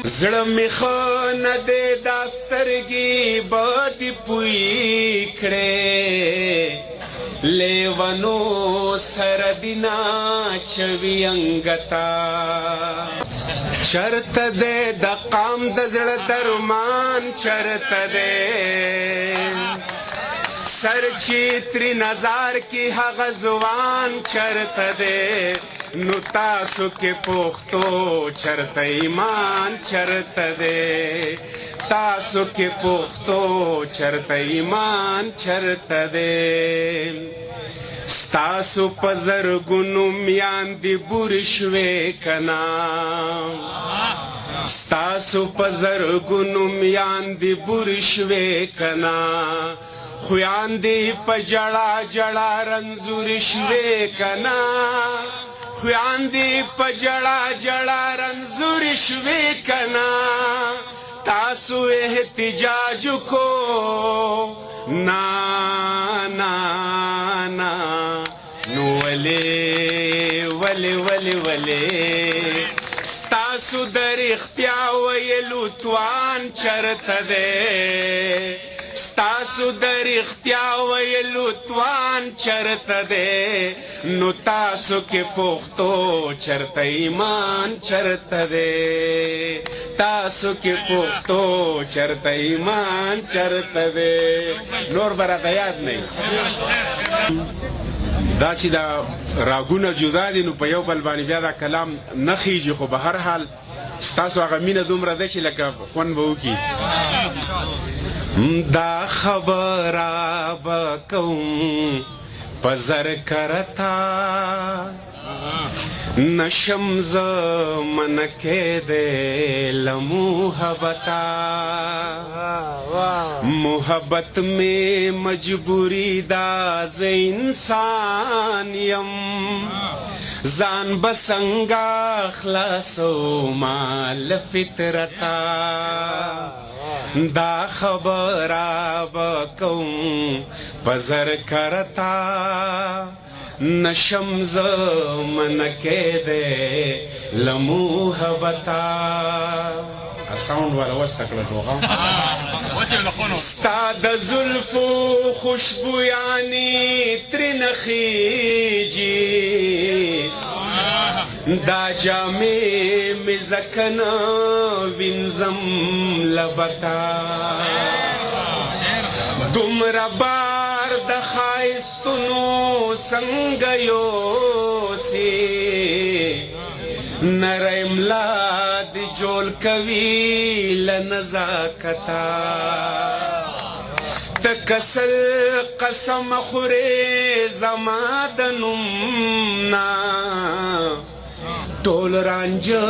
زړه مې ښه نه دی دا سترګې به دې پوی کړې لیونو سره دې ناچوي انګتا چرته دی د قام د زړه درمان چرته دی سر چې ترې نظر کې هغه ځوان چرته دی نو تاسو کې پښتو چرته ایمان چرته دی تاسو کې پښتو چرته ایمان چرته دی ستاسو په زرګونو میاندې بورې شوې کنا ستاسو په زرګونو میاندې بورې شوې کنا خویاندې په جړا جړا رنځورې شوې کنا خویاندې په جړا جړا رنځورې شوې کنا تاسو احتجاج کو نا نا نا نو ولی ستاسو در اختیا ویلو توان چرته دی ستاسو در اختیا ویلو توان چرته دی نو تاسو کې پښتو چرته ایمان چرته دی تاسو کې پښتو چرته ایمان چرته دی نور براته یاد نه دا چې دا راګونه جدا دي نو په یو بل باندې بیا دا کلام نه خیږي خو به هر حال ستاسو هغه مینه دومره ده چې لکه خوند به وکړي دا خبره به کوم په زر کرتا نشم زمن کېدی له محبته محبت میں مجبوری دا زه انسان یم ځان به څنګه خلاصومه له فطرته دا خبره به کوم په زر کرتا نشم زمن کېدی له محبته ساوند والا وسته کړه ټوغه ستا د زلفو خوشبویانې ترېنه خیږي دا جامې مې ځکه نه وینځم لبته دومره بار د ښایستونو څنګه یوسې نری ملا دې جوړ کوي له نزاکته ته کسل قسم خورې زما د نوم نه ټول رانجه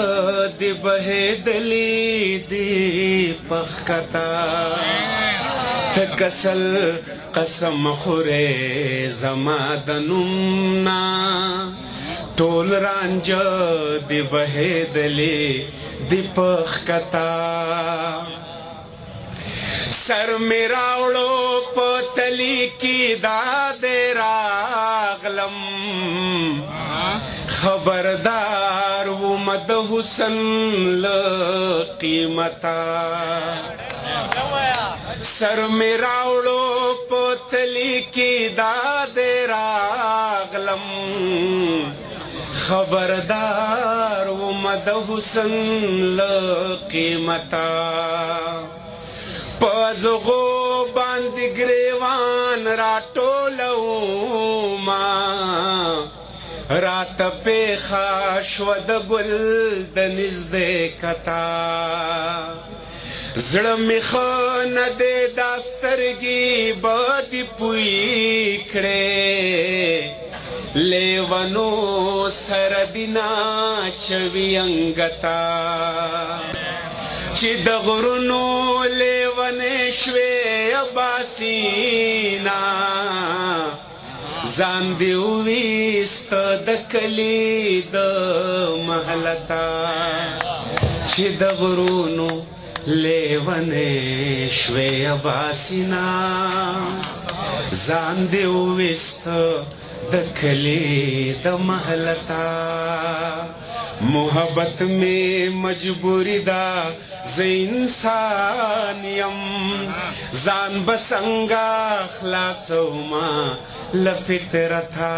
دې بهېدلې دې په ښکته ته کسل قسم خورې زما د نوم نه ټول رانجه دې بهېدلې دې په ښکته سر مې راوړو په تلي کې دادې راغلم خبردار وم د حسن له قیمته سر مې راوړو په تلي کې دادې راغلم خبردار وم د حسن له قیمته په زغو باندې ګریوان راټولومه راته پېښه شوه د ګل د نږدې کته زړه مې ښه نه دی دا سترګې به دې پوی کړې لیونو سره دې ناچوي انګته چې د غرونو لیونې شوې اباسینا ځان دې وویسته د کلي د محلته چې د غرونو لیونې شوې اباسینا ځان دې وویسته د کلي د محلته मोहब्बत में मजबूरी दा ज़ इंसानियम जान बसंगा खलासोमा लफितरथा